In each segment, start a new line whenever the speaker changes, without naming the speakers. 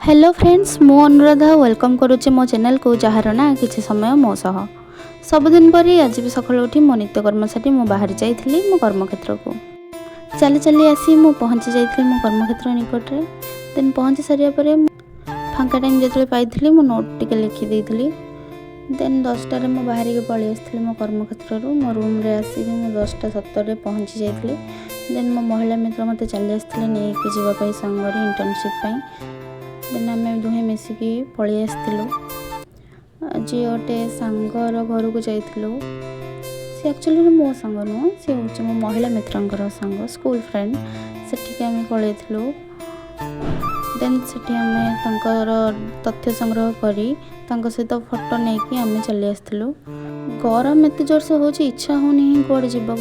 Hello friends मु Anuradha welcome करुच्चे मो channel को जार ना किसी समय मो सह सबुदिन पर आज भी सकाल उठी मो नित्यकर्म सारी मु बाहर जाइली मो कर्मक्षेत्र को चली चली आसी मु पहुँची जाइली मो कर्मक्षेत्र निकट में देन पहुँची सारिया पर फांका टाइम जो पाई मो नोट टिके लिखिदी देन 10टार मु बाहर के पलि आसती मो कर्मक्षेत्र मो रूम रे आसिक मु 10:17 पहुँची जाइली देन मो महिला मित्र मत चली आसते नहीं कि जीवाई सांगर इंटर्नशिप देन आम दुहे मिसिकी पलि आसलु आज गोटे सांगर घर को जाइलु सी एक्चुअली मो सांग नुह सी हूँ मो महिला मित्र सांग स्कूल फ्रेंड से आम पलैलु देन से तथ्य संग्रह करी सहित फोटो नहीं कि आम चली आसलु गरम एत जोर से हो इच्छा होनी कौड़े जावाक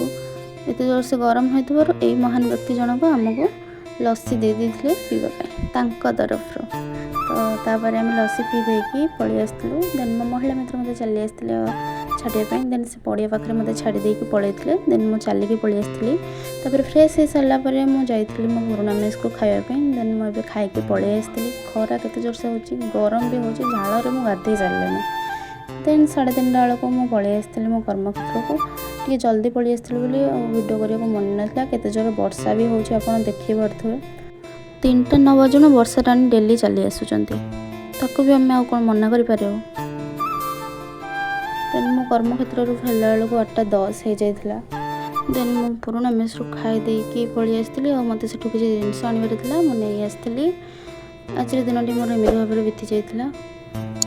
एत जोर से गरम हो महान व्यक्ति जनक आमको लस्सी दे देते पीवाई तरफ तो तापर आम लस्सी पी देकी पलि आसलु देन मो महिला मित्र मत चली आसते छाड़ापी देन से पड़िया पाखे मत छाड़ी देकी पलैते देन मु चलिकी पलि आसली तापर फ्रेश हो सारापर मुझे मो पुराना मेस को खावाई देन मुझे खाई पलि आसती खरा केते जोर से हो गरम भी हो झाड़ में गाधे सारे देन 3:30 बेलू मुझे पलि आसती मो कर्मक्षेत्र को टे जल्दी पलि आसती वीडियो करने मन नाला केते जोर वर्षा भी हो देखी पारे 3टा 9 बजे वर्षा राणी डेली चली आसुचंती ताको भी आम कौन मना कर देन मो कर्मक्षेत्र फेरला बेलू 8:10 हो जाता देन मो पुराना मेस रू खाई देकी पलि आसती मत से किसी जिनस आनबार था मुझे आसती आज दिन टी मोर एमती भाव में बीती जाता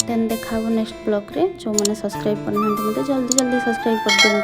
देन देखा नेक्स्ट ब्लॉग रे जो मैंने सब्सक्राइब करना मत जल्दी जल्दी सब्सक्राइब कर दिखाँ।